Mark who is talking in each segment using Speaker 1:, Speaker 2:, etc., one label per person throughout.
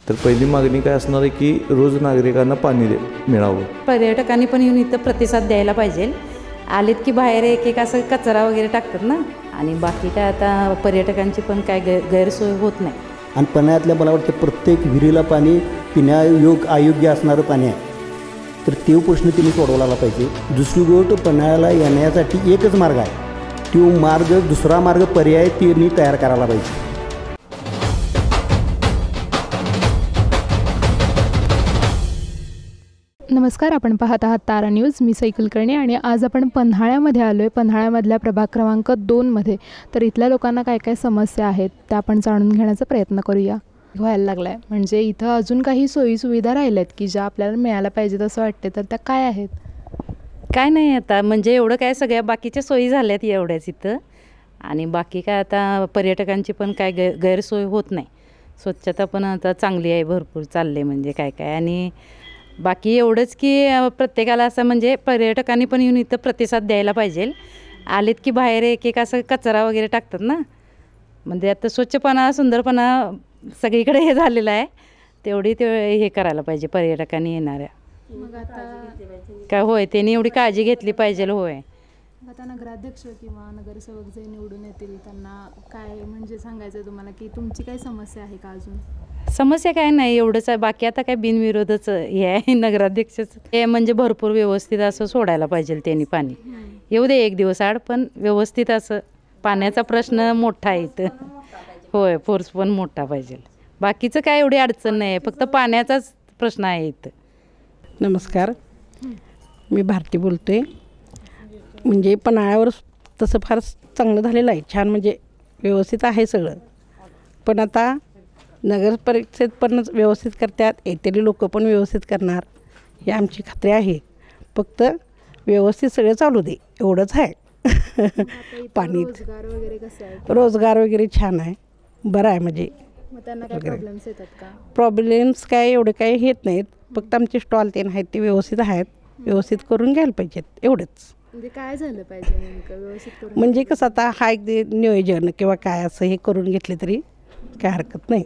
Speaker 1: तर पहिली मागणी काय असणार आहे की रोज नागरिकांना पाणी मिळावं.
Speaker 2: पर्यटकांनी पण येऊन इथं प्रतिसाद द्यायला पाहिजे. आलेत की बाहेर एक असं कचरा वगैरे टाकतात ना, आणि बाकी काय आता पर्यटकांची पण काय गैरसोय होत नाही.
Speaker 3: आणि पन्हाळ्यातल्या मला वाटतं प्रत्येक विहिरीला पाणी अयोग्य असणारं पाणी आहे. तर तो प्रश्न त्यांनी सोडवला पाहिजे. दुसरी गोष्ट, पन्हाळ्याला येण्यासाठी एकच मार्ग आहे, तो दुसरा मार्ग पर्याय त्यांनी तयार करायला पाहिजे.
Speaker 4: नमस्कार, आपण पाहत आहात तारा न्यूज. मी सई कुलकर्णी आणि आज आपण पन्हाळ्यामध्ये आलो आहे. पन्हाळ्यामधल्या प्रभाग क्रमांक 2मध्ये. तर इथल्या लोकांना काय काय समस्या आहेत त्या आपण जाणून घेण्याचा प्रयत्न करूया. व्हायला लागला आहे म्हणजे इथं अजून काही सोयीसुविधा राहिल्यात की ज्या आपल्याला मिळायला पाहिजेत असं वाटते, तर त्या काय आहेत?
Speaker 2: काय नाही आता म्हणजे एवढं काय, सगळ्या बाकीच्या सोयी झाल्यात एवढ्याच इथं. आणि बाकी काय आता पर्यटकांची पण काय गैरसोय होत नाही. स्वच्छता पण आता चांगली आहे, भरपूर चालले म्हणजे काय काय. आणि बाकी एवढंच की प्रत्येकाला असं म्हणजे पर्यटकांनी पण येऊन इथं प्रतिसाद द्यायला पाहिजे. आलेत की बाहेर एक असं कचरा वगैरे टाकतात ना, म्हणजे आता स्वच्छपणा सुंदरपणा सगळीकडे हे झालेलं आहे. तेवढी ते हे करायला पाहिजे पर्यटकांनी येणाऱ्या.
Speaker 4: मग आता
Speaker 2: काय होय, त्यांनी एवढी काळजी घेतली पाहिजे. होय,
Speaker 4: आता नगराध्यक्ष किंवा नगरसेवक जे निवडून येतील त्यांना काय म्हणजे सांगायचं तुम्हाला की तुमची काय समस्या आहे का? अजून
Speaker 2: समस्या काय नाही, एवढंच आहे. बाकी आता काय बिनविरोधच हे आहे. नगराध्यक्षच हे म्हणजे भरपूर व्यवस्थित असं सोडायला पाहिजे त्यांनी पाणी. येऊ दे एक दिवस आड, पण व्यवस्थित असं. पाण्याचा प्रश्न मोठा आहे इथं. होय, फोर्स पण मोठा पाहिजे. बाकीचं काय एवढी अडचण नाही आहे, फक्त पाण्याचाच प्रश्न आहे इथं.
Speaker 5: नमस्कार, मी भारती बोलते. म्हणजे पन्हाळ्यावर तसं फार चांगलं झालेलं आहे, छान म्हणजे व्यवस्थित आहे सगळं. पण आता नगर परिषद पण व्यवस्थित करतात, येतेली लोक पण व्यवस्थित करणार ही आमची खात्री आहे. फक्त व्यवस्थित सगळं चालू दे एवढंच आहे. पाणी
Speaker 4: रोजगार वगैरे कसं आहे?
Speaker 5: रोजगार वगैरे छान आहे, बरं आहे. म्हणजे
Speaker 4: मग त्यांना काय प्रॉब्लेम्स येतात का?
Speaker 5: प्रॉब्लेम्स काय एवढे काही येत नाहीत. फक्त आमचे स्टॉल ते आहेत ते व्यवस्थित आहेत, व्यवस्थित करून घ्यायला पाहिजेत एवढंच.
Speaker 4: म्हणजे काय झालं पाहिजे नेमकं व्यवस्थित करून?
Speaker 5: म्हणजे कसं आता हा एक नियोजन किंवा काय असं हे करून घेतले तरी काय हरकत नाही.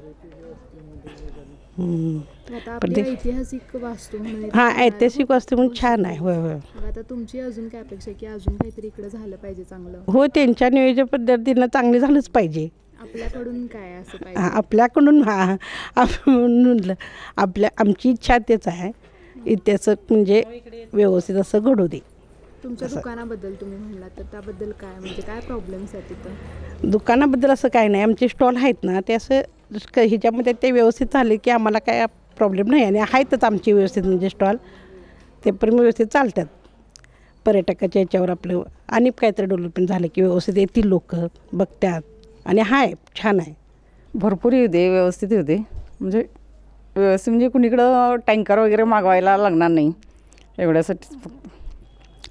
Speaker 4: आता आपली ऐतिहासिक वास्तू म्हणून
Speaker 5: हां, ऐतिहासिक वास्तू म्हणून छान आहे. होय होय.
Speaker 4: आता तुमची अजून काय अपेक्षा आहे की अजून काहीतरी इकडे झालं पाहिजे चांगलं?
Speaker 5: हो, त्यांच्या नियोजन पद्धतीनं चांगली झालंच पाहिजे.
Speaker 4: आपल्याकडून काय असं पाहिजे?
Speaker 5: आपल्याकडून आमची इच्छा तेच आहे, इतिहासात म्हणजे व्यवस्थित असं घडू दे.
Speaker 4: तुमच्या दुकानाबद्दल तुम्ही म्हणलात, तर त्याबद्दल काय म्हणजे काय प्रॉब्लेम्स आहेत तिथं?
Speaker 5: दुकानाबद्दल असं काय नाही, आमचे स्टॉल आहेत ना ते असं ह्याच्यामध्ये ते व्यवस्थित झाले की आम्हाला काय प्रॉब्लेम नाही. आणि आहेतच आमची व्यवस्थित म्हणजे स्टॉल ते पण व्यवस्थित चालतात. पर्यटकाच्या याच्यावर आपलं आणि काहीतरी डेव्हलपमेंट झालं की व्यवस्थित येतील लोक बघतात. आणि हाय छान आहे,
Speaker 6: भरपूर येऊ दे, व्यवस्थित येऊ दे. म्हणजे व्यवस्थित म्हणजे कुणीकडं टँकर वगैरे मागवायला लागणार नाही एवढ्यासाठी फक्त.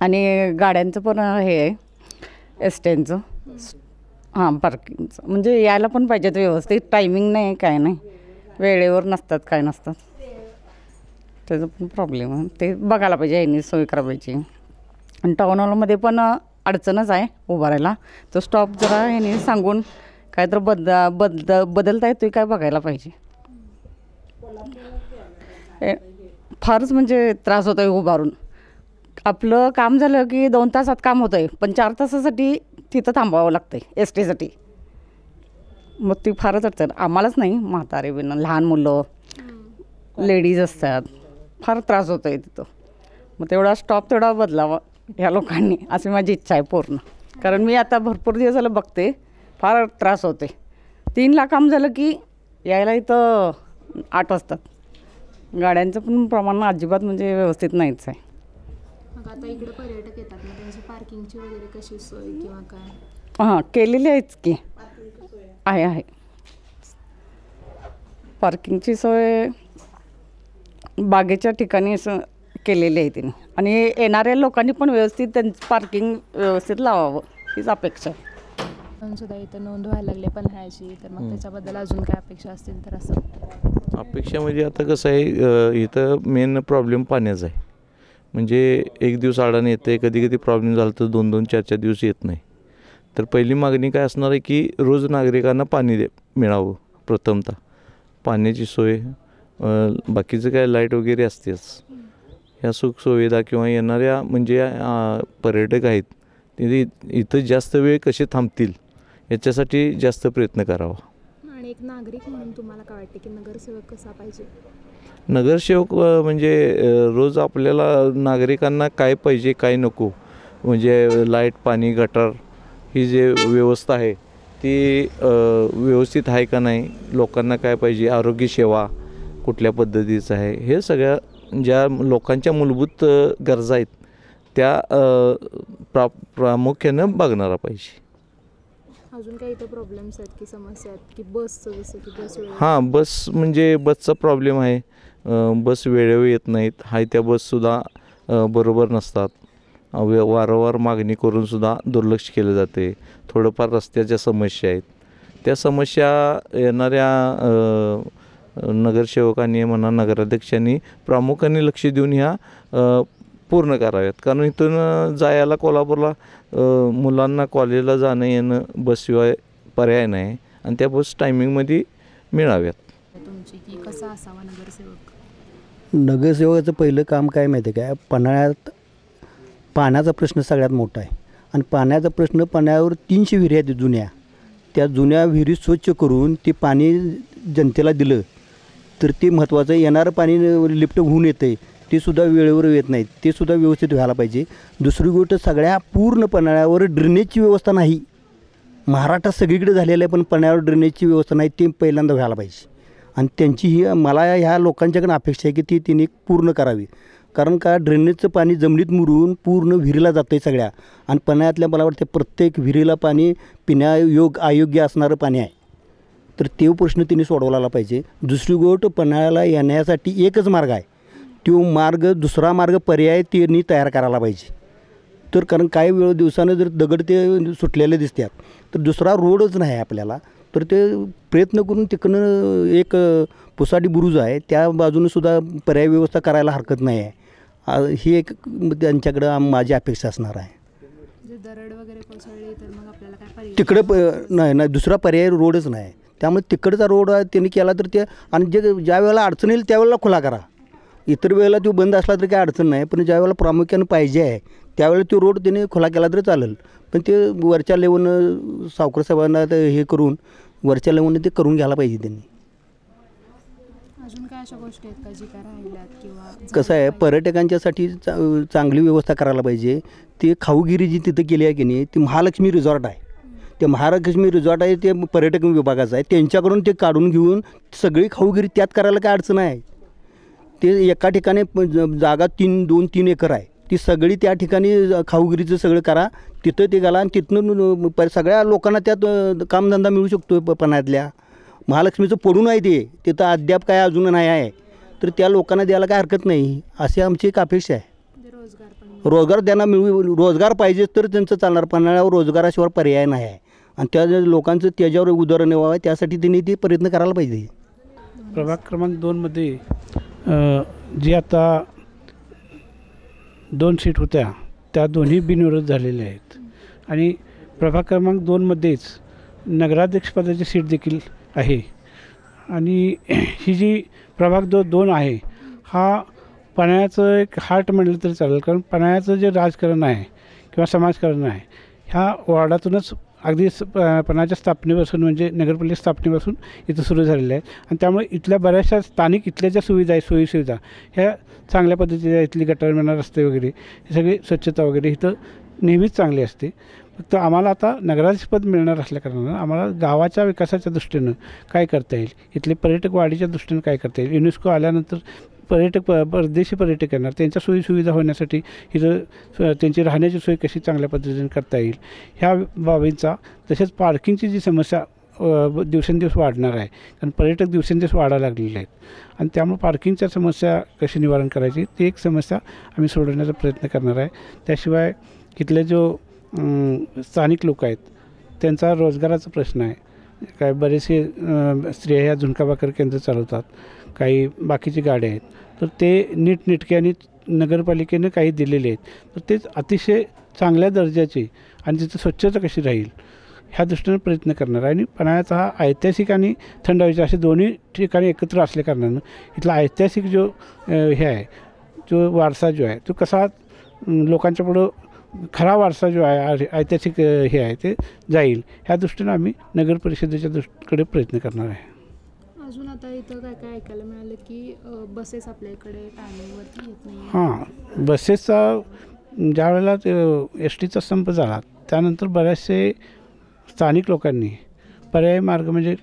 Speaker 6: आणि गाड्यांचं पण हे आहे एसट्यांचं, हां पार्किंगचं, म्हणजे यायला पण पाहिजेत व्यवस्थित. टायमिंग नाही काय नाही, वेळेवर नसतात काय नसतात, त्याचं पण प्रॉब्लेम आहे. ते बघायला पाहिजे, यांनी सोय करायला पाहिजे. आणि टाऊन हॉलमध्ये पण अडचणच आहे उभारायला. तो स्टॉप जरा ह्याने सांगून काय तर बदलता येतोय काय बघायला पाहिजे. फारच म्हणजे त्रास होतो आहे उभारून. आपलं काम झालं की 2 तासात काम होतं आहे, पण 4 तासासाठी तिथं थांबावं लागतं आहे एस टीसाठी. मग ती फारच अडचण आम्हालाच नाही, म्हातारे बिन लहान मुलं लेडीज असतात, फार त्रास होतो आहे तिथं. मग तेवढा स्टॉप तेवढा बदलावा ह्या लोकांनी, अशी माझी इच्छा आहे पूर्ण. कारण मी आता भरपूर दिवस झालं बघते, फार त्रास होते. 3ला काम झालं की यायला इथं 8 वाजतात. गाड्यांचं पण प्रमाण अजिबात म्हणजे व्यवस्थित नाहीच आहे.
Speaker 4: मग आता इकडे पर्यटक येतात, मग त्यांची पार्किंगची वगैरे कशी सोय किंवा काय?
Speaker 6: हां, केलेली आहेच की, आहे पार्किंगची सोय बागेच्या ठिकाणी असं केलेली आहे तिने. आणि येणाऱ्या लोकांनी पण व्यवस्थित त्यांचं पार्किंग व्यवस्थित लावावं हीच अपेक्षा आहे.
Speaker 4: सुद्धा इथं नोंद व्हायला लागले पन्हाळ्याची, तर मग त्याच्याबद्दल अजून काय अपेक्षा असतील तर? असं
Speaker 1: अपेक्षा म्हणजे आता कसं आहे, इथं मेन प्रॉब्लेम पाण्याचा आहे. म्हणजे एक दिवस अडाणी येते, कधी कधी प्रॉब्लेम झाला तर 2-2, 4-4 दिवस येत नाही. तर पहिली मागणी काय असणार आहे की रोज नागरिकांना पाणी मिळावं. प्रथमतः पाण्याची सोय बाकीचं काय लाईट वगैरे असतेच. ह्या सुखसुविधा किंवा येणाऱ्या म्हणजे पर्यटक आहेत ते इथं जास्त वेळ कसे थांबतील याच्यासाठी जास्त प्रयत्न करावा.
Speaker 4: आणि एक नागरिक म्हणून तुम्हाला काय वाटते की नगरसेवक कसा पाहिजे?
Speaker 1: नगरसेवक म्हणजे रोज आपल्याला नागरिकांना काय पाहिजे काय नको म्हणजे लाईट पाणी गटार ही जे व्यवस्था आहे ती व्यवस्थित आहे का नाही, लोकांना काय पाहिजे, आरोग्यसेवा कुठल्या पद्धतीचं आहे, हे सगळ्या ज्या लोकांच्या मूलभूत गरजा आहेत त्या प्रामुख्यानं बघणारा पाहिजे.
Speaker 4: अजून काही इथं प्रॉब्लेम्स आहेत की समस्या आहेत की बसचं, जसं की बस
Speaker 1: हां, बस म्हणजे बसचा प्रॉब्लेम आहे. बस वेळेवर येत नाहीत. हाय त्या बससुद्धा बरोबर नसतात. वारंवार मागणी करूनसुद्धा दुर्लक्ष केलं जाते. थोडंफार रस्त्याच्या समस्या आहेत. त्या समस्या येणाऱ्या नगरसेवकांनी म्हणा नगराध्यक्षांनी प्रामुख्याने लक्ष देऊन ह्या पूर्ण कराव्यात. कारण इथून जायला कोल्हापूरला मुलांना कॉलेजला जाणं येणं बसशिवाय पर्याय नाही आणि त्या बस टायमिंगमध्ये मिळाव्यात.
Speaker 4: तुमची की कसा असावा नगरसेवक?
Speaker 3: नगरसेवकाचं पहिलं काम काय माहिती आहे काय, पन्हाळ्यात पाण्याचा प्रश्न सगळ्यात मोठा आहे. आणि पाण्याचा प्रश्न, पाण्यावर 300 विहिरी आहेत जुन्या. त्या जुन्या विहिरी स्वच्छ करून ते पाणी जनतेला दिलं तर ते महत्त्वाचं. येणारं पाणी लिफ्ट होऊन येतं ते सुद्धा वेळेवर येत नाहीत, ते सुद्धा व्यवस्थित व्हायला पाहिजे. दुसरी गोष्ट, सगळ्या पूर्ण पन्हाळ्यावर ड्रेनेजची व्यवस्था नाही. महाराष्ट्रात सगळीकडे झालेलं आहे पण पन्हाळ्यावर ड्रेनेजची व्यवस्था नाही, ते पहिल्यांदा व्हायला पाहिजे. आणि त्यांची ही मला ह्या लोकांच्याकडून अपेक्षा आहे की ती तिने पूर्ण करावी. कारण का ड्रेनेजचं पाणी जमिनीत मुरून पूर्ण विहिरीला जातं आहे सगळ्या. आणि पन्हाळ्यातल्या मला वाटतं प्रत्येक विहिरीला पाणी अयोग्य असणारं पाणी आहे. तर तो प्रश्न तिने सोडवला पाहिजे. दुसरी गोष्ट, पन्हाळ्याला येण्यासाठी एकच मार्ग आहे, तो मार्ग दुसरा मार्ग पर्याय त्यांनी तयार करायला पाहिजे. तर कारण काही दिवसानं जर दगड ते सुटलेले दिसतात तर दुसरा रोडच नाही आपल्याला. तर ते प्रयत्न करून तिकडनं एक पुसाडी बुरुज आहे त्या बाजूनं सुद्धा पर्याय व्यवस्था करायला हरकत नाही आहे. ही एक त्यांच्याकडं माझी अपेक्षा असणार आहे.
Speaker 4: दरड वगैरे कोसळली तर मग आपल्याला काय पर्याय?
Speaker 3: तिकडं नाही दुसरा पर्याय रोडच नाही. त्यामुळे तिकडचा रोड त्यांनी केला तर ते, आणि ज्या वेळेला अडचण येईल त्यावेळेला खुला करा. इतर वेळेला तो बंद असला तरी काही अडचण नाही, पण ज्या वेळेला प्रामुख्यानं पाहिजे आहे त्यावेळेला तो रोड त्यांनी खुला केला तरी चालेल. पण ते वरच्या लेवलनं सावकार साहेबांना हे करून वरच्या लेवलनं ते करून घ्यायला पाहिजे त्यांनी.
Speaker 4: अजून काय अशा गोष्टी आहेत का जी काय राहिल्यात किंवा
Speaker 3: कसं आहे, पर्यटकांच्यासाठी चांगली व्यवस्था करायला पाहिजे. ते खाऊगिरी जी तिथं केली आहे की नाही, ती महालक्ष्मी रिसॉर्ट आहे. ते महालक्ष्मी रिसॉर्ट आहे ते पर्यटक विभागाचं आहे. त्यांच्याकडून ते काढून घेऊन सगळी खाऊगिरी त्यात करायला काय अडचण आहे. ते एका ठिकाणी जागा 2-3 एकर आहे, ती सगळी त्या ठिकाणी खाऊगिरीचं सगळं करा. तिथं ते घाला आणि तिथनं सगळ्या लोकांना त्यात कामधंदा मिळू शकतो. पन्हाळ्यातल्या महालक्ष्मीचं पडून आहे ते, तिथं अद्याप काय अजून नाही आहे. तर त्या लोकांना द्यायला काय हरकत नाही अशी आमची एक अपेक्षा आहे. रोजगार त्यांना रोजगार पाहिजे तर त्यांचं चालणार. पन्हाळ्यावर रोजगाराशिवाय पर्याय नाही आहे आणि त्या लोकांचं त्याच्यावर उदाहरण व्हावं त्यासाठी त्यांनी ते प्रयत्न करायला पाहिजे.
Speaker 7: प्रभाग क्रमांक 2मध्ये जी आता 2 सीट होत्या त्या दोन्ही बिनविरोध झालेल्या आहेत. आणि प्रभाग क्रमांक 2मध्येच नगराध्यक्षपदाची सीट देखील आहे. आणि ही जी प्रभाग 2 आहे हा पन्हाळ्याचं एक हार्ट म्हटलं तरी चालेल. कारण पन्हाळ्याचं जे राजकारण आहे किंवा समाजकारण आहे ह्या वॉर्डातूनच अगदी पन्हाळ्याच्या स्थापनेपासून म्हणजे नगरपालिका स्थापनेपासून इथं सुरू झालेलं आहे. आणि त्यामुळे इथल्या बऱ्याचशा स्थानिक इथल्या ज्या सुविधा आहेत सोयीसुविधा ह्या चांगल्या पद्धतीच्या, इथली गटार म्हणा रस्ते वगैरे हे सगळी स्वच्छता वगैरे इथं नेहमीच चांगली असते. फक्त आम्हाला आता नगराध्यक्षपद मिळणार असल्याकारणानं आम्हाला गावाच्या विकासाच्या दृष्टीनं काय करता येईल, इथले पर्यटक वाढीच्या दृष्टीनं काय करता येईल, युनेस्को आल्यानंतर परदेशी पर्यटक येणार त्यांच्या सोयीसुविधा होण्यासाठी इथं त्यांची राहण्याची सोय कशी चांगल्या पद्धतीने करता येईल ह्या बाबींचा, तसेच पार्किंगची जी समस्या दिवसेंदिवस वाढणार आहे. कारण पर्यटक दिवसेंदिवस वाढायला लागलेले आहेत आणि त्यामुळे पार्किंगच्या समस्या कशी निवारण करायची ती एक समस्या आम्ही सोडवण्याचा प्रयत्न करणार आहे. त्याशिवाय इथले जो स्थानिक लोक आहेत त्यांचा रोजगाराचा प्रश्न आहे. काय बरेचसे स्त्रिया ह्या झुणका भाकर केंद्र चालवतात, काही बाकीची गाड्या आहेत, तर ते नीटनेटक्याने नगरपालिकेनं काही दिलेले आहेत तर तेच अतिशय चांगल्या दर्जाचे आणि तिथं स्वच्छता कशी राहील ह्या दृष्टीनं प्रयत्न करणार आहे. आणि पन्हाळ्याचा हा ऐतिहासिक आणि थंड हवेचा असे दोन्ही ठिकाणी एकत्र असल्या कारणानं इथला ऐतिहासिक जो हे आहे, जो वारसा जो आहे तो कसा लोकांच्या पुढं खरा वारसा जो आहे ऐतिहासिक हे आहे ते जाईल, ह्या दृष्टीनं आम्ही नगर परिषदेच्या कडे प्रयत्न करणार आहे.
Speaker 4: अजून आता इथं काय काय ऐकायला मिळालं की बसेस आपल्या इकडे टायमिंगवरती येत नाही.
Speaker 7: हां, बसेसचा ज्या वेळेला एस टीचा संप झाला त्यानंतर बऱ्याचशे स्थानिक लोकांनी पर्यायी मार्ग म्हणजे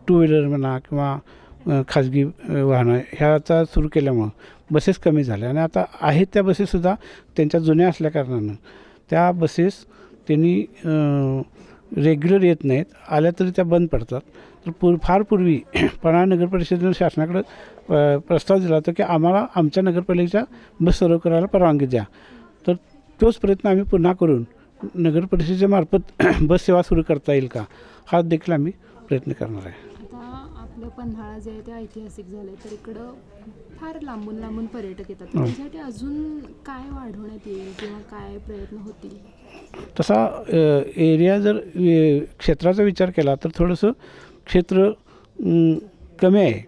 Speaker 7: टू व्हीलर म्हणा किंवा खाजगी वाहनं ह्याचा सुरू केल्यामुळं बसेस कमी झाल्या. आणि आता आहेत त्या बसेससुद्धा त्यांच्या जुन्या असल्याकारणानं त्या बसेस त्यांनी रेग्युलर येत नाहीत, आल्या तरी त्या बंद पडतात. तर फार पूर्वी पन्हाळा नगर परिषदेनं शासनाकडं प्रस्ताव दिला होता की आम्हाला आमच्या नगरपालिकेच्या बस सर्व करायला परवानगी द्या. तर तोच प्रयत्न आम्ही पुन्हा करून नगर परिषदेच्या मार्फत बस सेवा सुरू करता येईल का, हा देखील आम्ही प्रयत्न करणार आहे.
Speaker 4: आता आपलं पन्हाळा जे आहे ते ऐतिहासिक झालं आहे, तर इकडं फार लांबून लांबून पर्यटक येतात. त्यासाठी अजून काय वाढवण्यात येईल किंवा काय प्रयत्न होतील?
Speaker 7: तसा एरिया जर क्षेत्राचा विचार केला तर थोडंसं क्षेत्र कमी आहे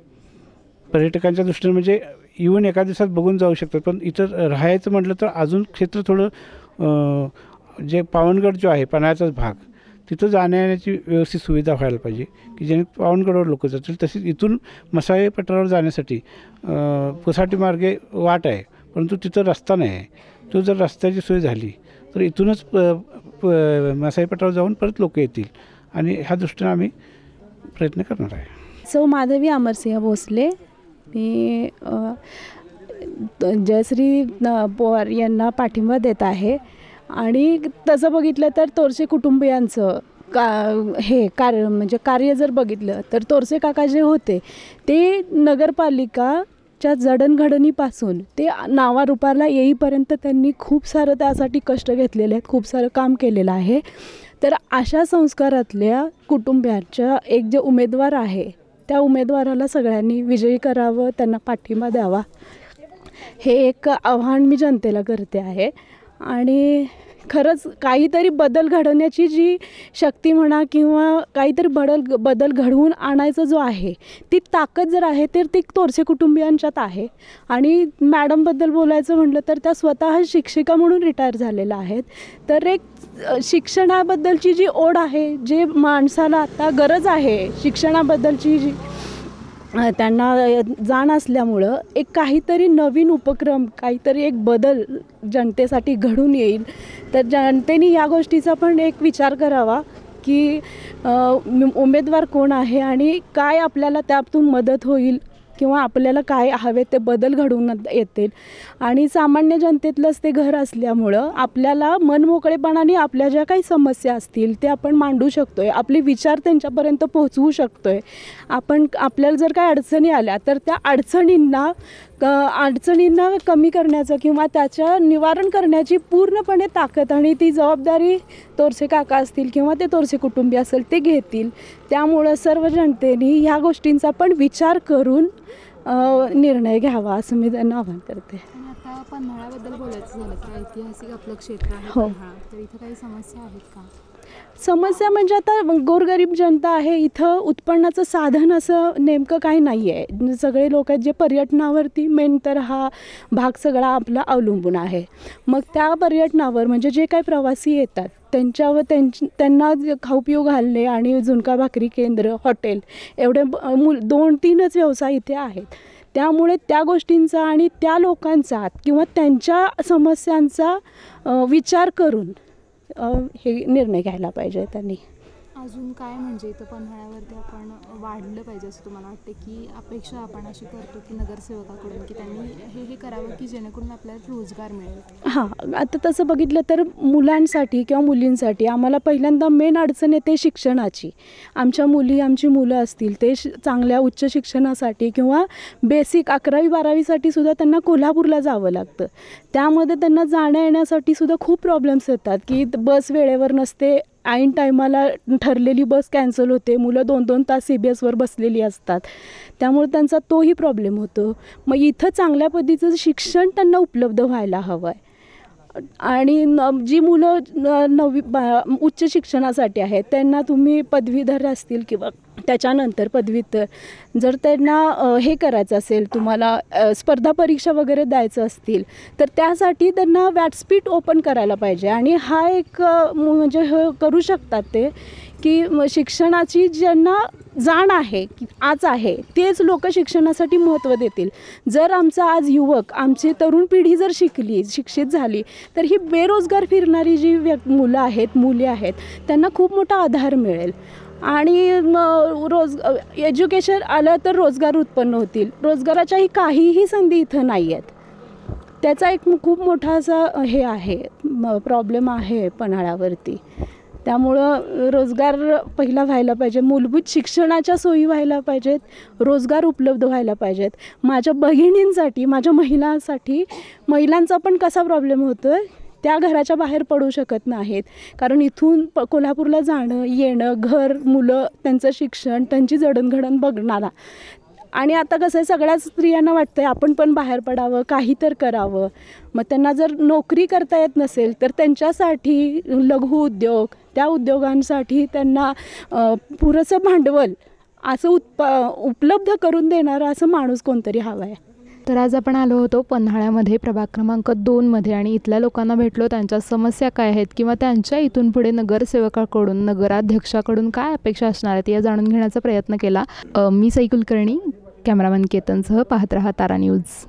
Speaker 7: पर्यटकांच्या दृष्टीने. म्हणजे इव्हन एका दिवसात बघून जाऊ शकतात, पण इथं राहायचं म्हटलं तर अजून क्षेत्र थोडं जे पावनगड जो आहे पन्हाळ्याचाच भाग, तिथं जाण्या येण्याची व्यवस्थित सुविधा व्हायला पाहिजे की जेणे पावनगडवर लोक जातील. तसेच इथून मसाई पठारावर जाण्यासाठी पुसाटी मार्गे वाट आहे, परंतु तिथं रस्ता नाही आहे. तो जर रस्त्याची सोय झाली तर इथूनच मसाई पठारावर जाऊन परत लोक येतील, आणि ह्या दृष्टीनं आम्ही प्रयत्न करणार आहे.
Speaker 8: सौ माधवी अमरसिंह भोसले, मी जयश्री पवार यांना पाठिंबा देत आहे. आणि तसं बघितलं तर तोरसे कुटुंबियांचं कार्य जर बघितलं तर तोरसे काका जे होते ते नगरपालिकाच्या जडणघडणीपासून ते नावारूपाला येईपर्यंत त्यांनी खूप सारं त्यासाठी कष्ट घेतलेले आहेत, खूप सारं काम केलेलं आहे. तर अशा संस्कारातल्या कुटुंबियांच्या एक जे उमेदवार आहे त्या उमेदवाराला सगळ्यांनी विजयी करावं, त्यांना पाठिंबा द्यावा, हे एक आव्हान मी जनतेला करते आहे. आणि खरंच काहीतरी बदल घडवण्याची जी शक्ती म्हणा किंवा काहीतरी बदल घडवून आणायचं जो आहे ती ताकद जर आहे तर ती तोरसे कुटुंबियांच्यात आहे. आणि मॅडमबद्दल बोलायचं म्हटलं तर त्या स्वतः शिक्षिका म्हणून रिटायर झालेल्या आहेत. तर एक शिक्षणाबद्दलची जी ओढ आहे, जे माणसाला आता गरज आहे शिक्षणाबद्दलची जी त्यांना जाण असल्यामुळं एक काहीतरी नवीन उपक्रम, काहीतरी एक बदल जनतेसाठी घडून येईल. तर जनतेने या गोष्टीचा पण एक विचार करावा की उमेदवार कोण आहे आणि काय आपल्याला त्यातून मदत होईल किंवा आपल्याला काय हवे ते बदल घडवून येतील. आणि सामान्य जनतेतलंच ते घर असल्यामुळं आपल्याला मनमोकळेपणाने आपल्या ज्या काही समस्या असतील ते आपण मांडू शकतो आहे, आपले विचार त्यांच्यापर्यंत पोहोचवू शकतो आहे. आपल्याला जर काही अडचणी आल्या तर त्या अडचणींना कमी करण्याचं किंवा त्याच्या निवारण करण्याची पूर्णपणे ताकद आणि ती जबाबदारी तोरसे काका असतील किंवा ते तोरसे कुटुंबीय असेल ते घेतील. त्यामुळं सर्व जनतेने ह्या गोष्टींचा पण विचार करून निर्णय घ्यावा असं मी त्यांना आवाहन करते.
Speaker 4: आणि आता पन्हाळ्याबद्दल बोलायचं झालं तर ऐतिहासिक आपलं क्षेत्र आहे पन्हाळा, तर इथं काही समस्या आहेत का?
Speaker 8: समस्या म्हणजे आता गोरगरीब जनता आहे, इथं उत्पन्नाचं साधन असं नेमकं काही नाही आहे. सगळे लोक आहेत जे पर्यटनावरती मेन तर हा भाग सगळा आपला अवलंबून आहे. मग त्या पर्यटनावर म्हणजे जे काही प्रवासी येतात त्यांच्यावर त्यांना खाऊपिऊ घालणे आणि झुणका भाकरी केंद्र, हॉटेल एवढे 2-3च व्यवसाय इथे आहेत. त्यामुळे त्या गोष्टींचा आणि त्या लोकांचा किंवा त्यांच्या समस्यांचा विचार करून हे निर्णय घ्यायला पाहिजे त्यांनी.
Speaker 4: अजून काय म्हणजे इथं पन्हाळ्यावरती आपण वाढलं पाहिजे असं तुम्हाला वाटते की अपेक्षा आपण अशी करतो की नगरसेवकाकडून की त्यांनी हे करावं की जेणेकरून आपल्याला रोजगार मिळेल?
Speaker 8: हां, आता तसं बघितलं तर मुलांसाठी किंवा मुलींसाठी आम्हाला पहिल्यांदा मेन अडचण येते शिक्षणाची. आमची मुलं असतील ते चांगल्या उच्च शिक्षणासाठी किंवा बेसिक 11वी-12वीसाठी सुद्धा त्यांना कोल्हापूरला जावं लागतं. त्यामध्ये त्यांना जाण्या येण्यासाठी सुद्धा खूप प्रॉब्लेम्स येतात की बस वेळेवर नसते, ऐन टायमाला ठरलेली बस कॅन्सल होते, मुलं 2-2 तास CBSवर बसलेली असतात. त्यामुळे त्यांचा तोही प्रॉब्लेम होतो. मग इथं चांगल्या पद्धतीचं शिक्षण त्यांना उपलब्ध व्हायला हवं आहे. आणि जी मुलं उच्च शिक्षणासाठी आहेत त्यांना तुम्ही पदवीधर असतील किंवा त्याच्यानंतर पदव्युत्तर जर त्यांना हे करायचं असेल, तुम्हाला स्पर्धा परीक्षा वगैरे द्यायचं असतील तर त्यासाठी त्यांना व्यासपीठ ओपन करायला पाहिजे. आणि हा एक म्हणजे हे करू शकतात ते की शिक्षणाची ज्यांना जाण आहे की आज आहे तेच लोक शिक्षणासाठी महत्त्व देतील. जर आमचा आज युवक, आमची तरुण पिढी जर शिक्षित झाली तर ही बेरोजगार फिरणारी जी मुलं आहेत, मुली आहेत त्यांना खूप मोठा आधार मिळेल. आणि एज्युकेशन आलं तर रोजगार उत्पन्न होतील. रोजगाराच्याही काहीही संधी इथं नाही आहेत. त्याचा एक खूप मोठा असा हे आहे, प्रॉब्लेम आहे पन्हाळ्यावरती. त्यामुळं रोजगार पहिला व्हायला पाहिजे, मूलभूत शिक्षणाच्या सोयी व्हायला पाहिजेत, रोजगार उपलब्ध व्हायला पाहिजेत. माझ्या भगिनींसाठी, माझ्या महिलांचा पण कसा प्रॉब्लेम होतो आहे, त्या घराच्या बाहेर पडू शकत नाहीत कारण इथून कोल्हापूरला जाणं येणं, घर, मुलं, त्यांचं शिक्षण, त्यांची जडणघडण बघणारा. आणि आता कसं आहे, सगळ्याच स्त्रियांना वाटतं आहे आपण पण बाहेर पडावं, काही तर करावं. मग त्यांना जर नोकरी करता येत नसेल तर त्यांच्यासाठी लघु उद्योग, त्या उद्योगांसाठी त्यांना पुरेसं भांडवल असं उपलब्ध करून देणारं असं माणूस कोणतरी हवा आहे.
Speaker 4: तर आज आपण आलो होतो पन्हाळ्यामध्ये प्रभाग क्रमांक 2मध्ये आणि इथल्या लोकांना भेटलो, त्यांच्या समस्या काय आहेत किंवा त्यांच्या इथून पुढे नगरसेवकाकडून, नगराध्यक्षाकडून काय अपेक्षा असणार आहेत या जाणून घेण्याचा प्रयत्न केला. मी सई कुलकर्णी, कॅमेरामॅन केतनसह पाहत रहा तारा न्यूज.